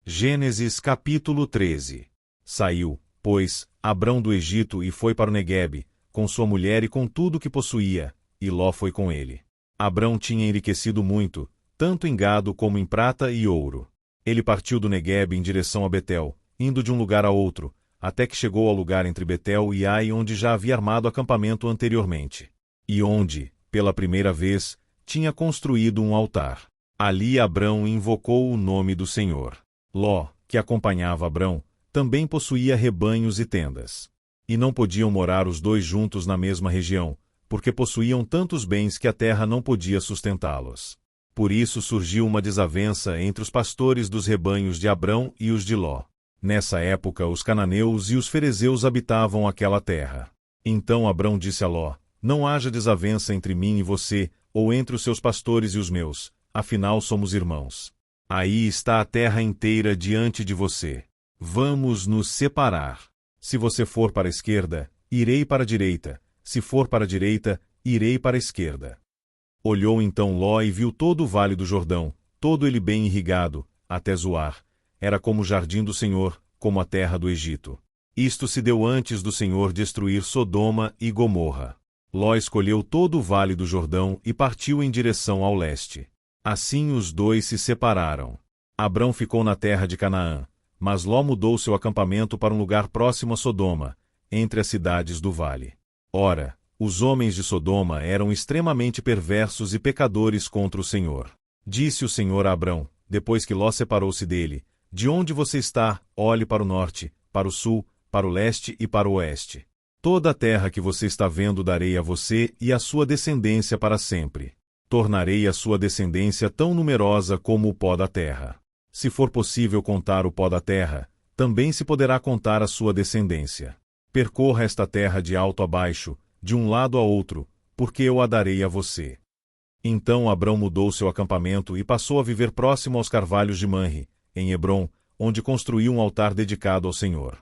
Gênesis capítulo 13. Saiu, pois, Abrão do Egito e foi para o Neguebe, com sua mulher e com tudo o que possuía, e Ló foi com ele. Abrão tinha enriquecido muito, tanto em gado como em prata e ouro. Ele partiu do Neguebe em direção a Betel, indo de um lugar a outro, até que chegou ao lugar entre Betel e Ai, onde já havia armado acampamento anteriormente. E onde, pela primeira vez, tinha construído um altar. Ali Abrão invocou o nome do Senhor. Ló, que acompanhava Abrão, também possuía rebanhos e tendas. E não podiam morar os dois juntos na mesma região, porque possuíam tantos bens que a terra não podia sustentá-los. Por isso surgiu uma desavença entre os pastores dos rebanhos de Abrão e os de Ló. Nessa época os cananeus e os ferezeus habitavam aquela terra. Então Abrão disse a Ló: Não haja desavença entre mim e você, ou entre os seus pastores e os meus, afinal somos irmãos. Aí está a terra inteira diante de você. Vamos nos separar. Se você for para a esquerda, irei para a direita. Se for para a direita, irei para a esquerda. Olhou então Ló e viu todo o vale do Jordão, todo ele bem irrigado, até Zoar. Era como o jardim do Senhor, como a terra do Egito. Isto se deu antes do Senhor destruir Sodoma e Gomorra. Ló escolheu todo o vale do Jordão e partiu em direção ao leste. Assim os dois se separaram. Abrão ficou na terra de Canaã, mas Ló mudou seu acampamento para um lugar próximo a Sodoma, entre as cidades do vale. Ora, os homens de Sodoma eram extremamente perversos e pecadores contra o Senhor. Disse o Senhor a Abrão, depois que Ló separou-se dele: De onde você está, olhe para o norte, para o sul, para o leste e para o oeste. Toda a terra que você está vendo darei a você e à sua descendência para sempre. Tornarei a sua descendência tão numerosa como o pó da terra. Se for possível contar o pó da terra, também se poderá contar a sua descendência. Percorra esta terra de alto a baixo, de um lado a outro, porque eu a darei a você. Então Abrão mudou seu acampamento e passou a viver próximo aos carvalhos de Manre, em Hebrom, onde construiu um altar dedicado ao Senhor.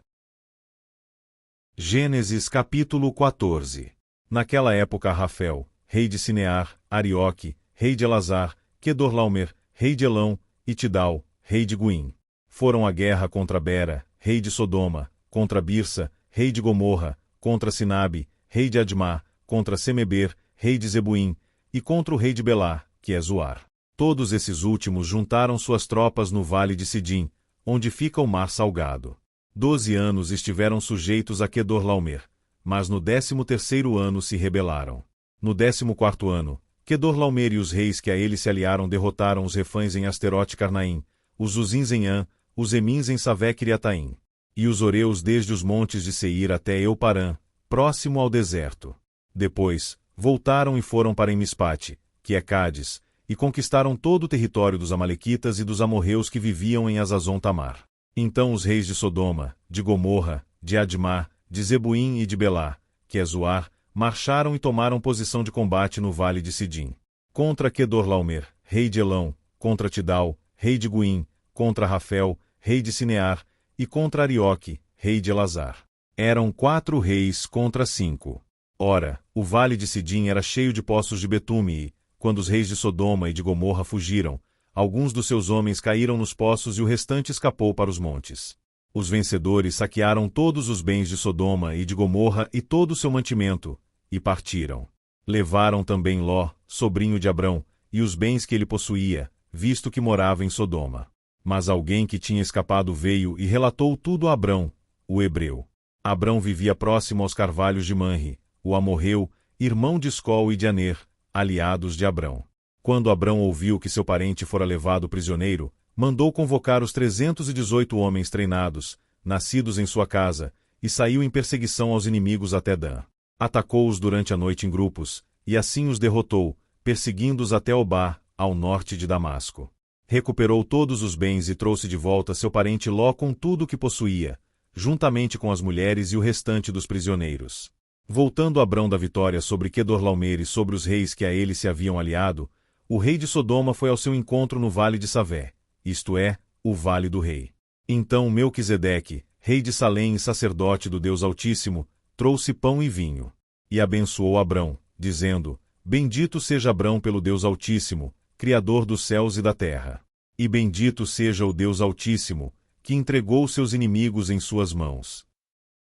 Gênesis capítulo 14. Naquela época Rafel, rei de Sinear, Arioque, rei de Elazar, Quedorlaomer, rei de Elão, e Tidal, rei de Guim, foram à guerra contra Bera, rei de Sodoma, contra Birsa, rei de Gomorra, contra Sinabe, rei de Admá, contra Semeber, rei de Zebuim, e contra o rei de Belá, que é Zoar. Todos esses últimos juntaram suas tropas no vale de Sidim, onde fica o mar salgado. 12 anos estiveram sujeitos a Quedorlaomer, mas no 13º ano se rebelaram. No 14º ano, Quedorlaomer e os reis que a ele se aliaram derrotaram os refães em Asterote Carnaim, os Uzins em An, os Emins em Savé-Kiriataim, e os Oreus desde os montes de Seir até Euparã, próximo ao deserto. Depois, voltaram e foram para Emispate, que é Cádiz, e conquistaram todo o território dos Amalequitas e dos amorreus que viviam em Azazon Tamar. Então os reis de Sodoma, de Gomorra, de Admá, de Zebuim e de Belá, que é Zoar, marcharam e tomaram posição de combate no vale de Sidim. Contra Quedorlaomer, rei de Elão, contra Tidal, rei de Guim, contra Rafel, rei de Sinear, e contra Arioque, rei de Elazar. Eram 4 reis contra 5. Ora, o vale de Sidim era cheio de poços de betume e, quando os reis de Sodoma e de Gomorra fugiram, alguns dos seus homens caíram nos poços e o restante escapou para os montes. Os vencedores saquearam todos os bens de Sodoma e de Gomorra e todo o seu mantimento, e partiram. Levaram também Ló, sobrinho de Abrão, e os bens que ele possuía, visto que morava em Sodoma. Mas alguém que tinha escapado veio e relatou tudo a Abrão, o hebreu. Abrão vivia próximo aos carvalhos de Manre, o amorreu, irmão de Escol e de Aner, aliados de Abrão. Quando Abrão ouviu que seu parente fora levado prisioneiro, mandou convocar os 318 homens treinados, nascidos em sua casa, e saiu em perseguição aos inimigos até Dan. Atacou-os durante a noite em grupos, e assim os derrotou, perseguindo-os até Obá, ao norte de Damasco. Recuperou todos os bens e trouxe de volta seu parente Ló com tudo o que possuía, juntamente com as mulheres e o restante dos prisioneiros. Voltando Abrão da vitória sobre Quedorlaomer e sobre os reis que a ele se haviam aliado, o rei de Sodoma foi ao seu encontro no vale de Savé, isto é, o vale do rei. Então Melquisedeque, rei de Salém e sacerdote do Deus Altíssimo, trouxe pão e vinho. E abençoou Abrão, dizendo: Bendito seja Abrão pelo Deus Altíssimo, Criador dos céus e da terra. E bendito seja o Deus Altíssimo, que entregou seus inimigos em suas mãos.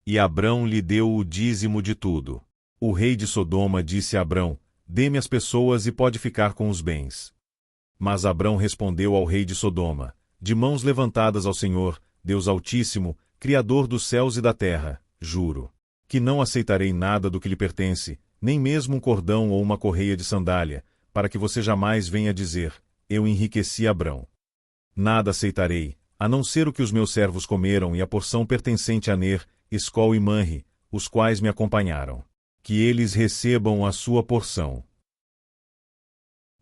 E Abrão lhe deu o dízimo de tudo. O rei de Sodoma disse a Abrão: dê-me as pessoas e pode ficar com os bens. Mas Abrão respondeu ao rei de Sodoma, de mãos levantadas ao Senhor, Deus Altíssimo, Criador dos céus e da terra, juro, que não aceitarei nada do que lhe pertence, nem mesmo um cordão ou uma correia de sandália, para que você jamais venha dizer: eu enriqueci Abrão. Nada aceitarei, a não ser o que os meus servos comeram e a porção pertencente a Ner, Escol e Manre, os quais me acompanharam. Que eles recebam a sua porção.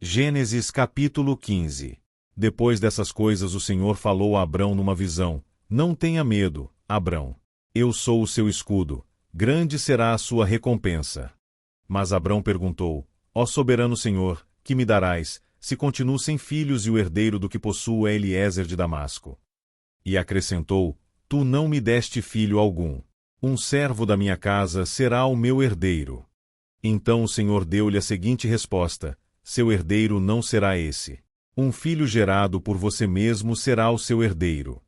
Gênesis capítulo 15. Depois dessas coisas o Senhor falou a Abrão numa visão: não tenha medo, Abrão. Eu sou o seu escudo, grande será a sua recompensa. Mas Abrão perguntou: ó soberano Senhor, que me darás, se continuo sem filhos e o herdeiro do que possuo é Eliezer de Damasco? E acrescentou: tu não me deste filho algum. Um servo da minha casa será o meu herdeiro. Então o Senhor deu-lhe a seguinte resposta: seu herdeiro não será esse. Um filho gerado por você mesmo será o seu herdeiro.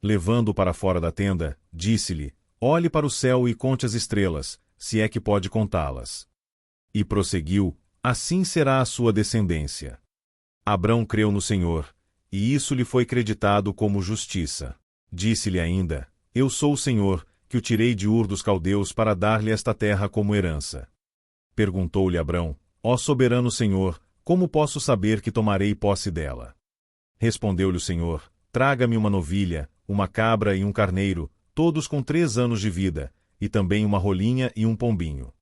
Levando-o para fora da tenda, disse-lhe: olhe para o céu e conte as estrelas, se é que pode contá-las. E prosseguiu: assim será a sua descendência. Abrão creu no Senhor, e isso lhe foi creditado como justiça. Disse-lhe ainda: eu sou o Senhor, que o tirei de Ur dos Caldeus para dar-lhe esta terra como herança. Perguntou-lhe Abrão: ó soberano Senhor, como posso saber que tomarei posse dela? Respondeu-lhe o Senhor: traga-me uma novilha, uma cabra e um carneiro, todos com 3 anos de vida, e também uma rolinha e um pombinho.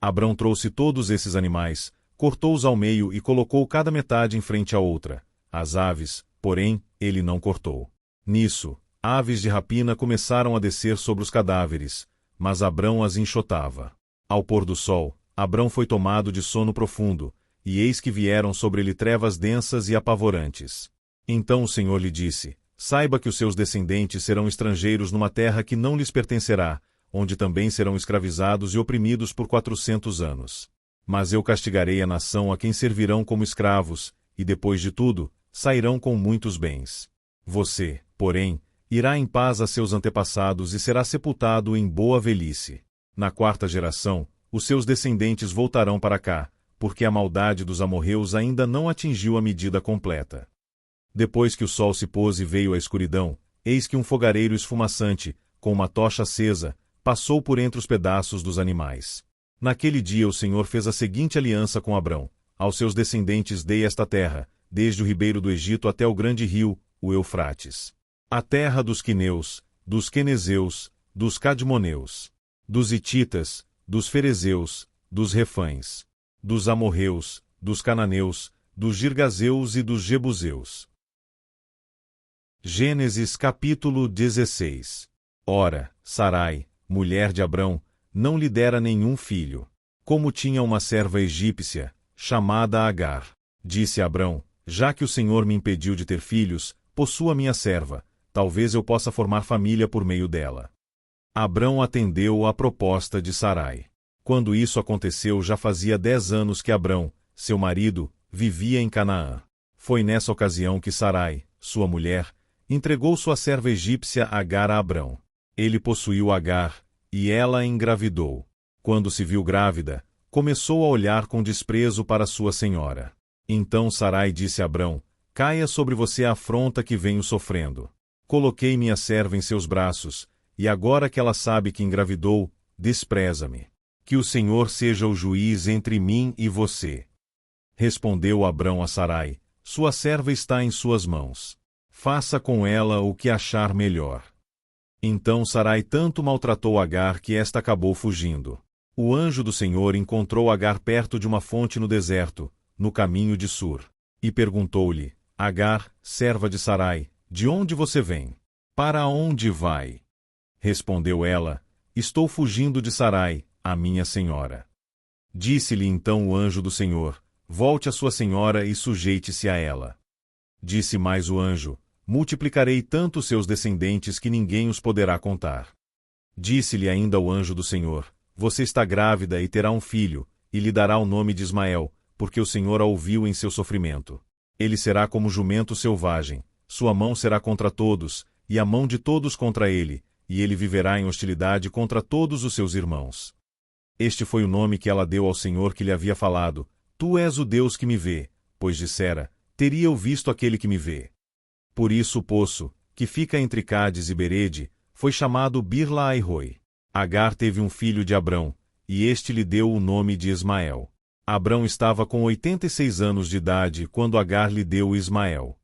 Abrão trouxe todos esses animais, cortou-os ao meio e colocou cada metade em frente à outra. As aves, porém, ele não cortou. Nisso, aves de rapina começaram a descer sobre os cadáveres, mas Abrão as enxotava. Ao pôr do sol, Abrão foi tomado de sono profundo, e eis que vieram sobre ele trevas densas e apavorantes. Então o Senhor lhe disse: saiba que os seus descendentes serão estrangeiros numa terra que não lhes pertencerá, onde também serão escravizados e oprimidos por 400 anos. Mas eu castigarei a nação a quem servirão como escravos, e depois de tudo, sairão com muitos bens. Você, porém, irá em paz a seus antepassados e será sepultado em boa velhice. Na 4ª geração, os seus descendentes voltarão para cá, porque a maldade dos amorreus ainda não atingiu a medida completa. Depois que o sol se pôs e veio a escuridão, eis que um fogareiro esfumaçante, com uma tocha acesa, passou por entre os pedaços dos animais. Naquele dia o Senhor fez a seguinte aliança com Abrão: aos seus descendentes dei esta terra, desde o ribeiro do Egito até o grande rio, o Eufrates. A terra dos quineus, dos quenezeus, dos cadmoneus, dos hititas, dos ferezeus, dos refães, dos amorreus, dos cananeus, dos girgazeus e dos jebuseus. Gênesis capítulo 16. Ora, Sarai, mulher de Abrão, não lhe dera nenhum filho. Como tinha uma serva egípcia, chamada Agar. Disse Abrão: já que o Senhor me impediu de ter filhos, possua minha serva, talvez eu possa formar família por meio dela. Abrão atendeu à proposta de Sarai. Quando isso aconteceu já fazia 10 anos que Abrão, seu marido, vivia em Canaã. Foi nessa ocasião que Sarai, sua mulher, entregou sua serva egípcia Agar a Abrão. Ele possuiu Agar, e ela engravidou. Quando se viu grávida, começou a olhar com desprezo para sua senhora. Então Sarai disse a Abrão: caia sobre você a afronta que venho sofrendo. Coloquei minha serva em seus braços, e agora que ela sabe que engravidou, despreza-me. Que o Senhor seja o juiz entre mim e você. Respondeu Abrão a Sarai: sua serva está em suas mãos. Faça com ela o que achar melhor. Então Sarai tanto maltratou Agar que esta acabou fugindo. O anjo do Senhor encontrou Agar perto de uma fonte no deserto, no caminho de Sur. E perguntou-lhe: Agar, serva de Sarai, de onde você vem? Para onde vai? Respondeu ela: estou fugindo de Sarai, a minha senhora. Disse-lhe então o anjo do Senhor: volte a sua senhora e sujeite-se a ela. Disse mais o anjo: multiplicarei tanto seus descendentes que ninguém os poderá contar. Disse-lhe ainda o anjo do Senhor: você está grávida e terá um filho, e lhe dará o nome de Ismael, porque o Senhor a ouviu em seu sofrimento. Ele será como jumento selvagem, sua mão será contra todos, e a mão de todos contra ele, e ele viverá em hostilidade contra todos os seus irmãos. Este foi o nome que ela deu ao Senhor que lhe havia falado: Tu és o Deus que me vê, pois dissera: Teria eu visto aquele que me vê. Por isso o poço, que fica entre Cádiz e Berede, foi chamado Bir-Lahai-Roi. Agar teve um filho de Abrão, e este lhe deu o nome de Ismael. Abrão estava com 86 anos de idade quando Agar lhe deu Ismael.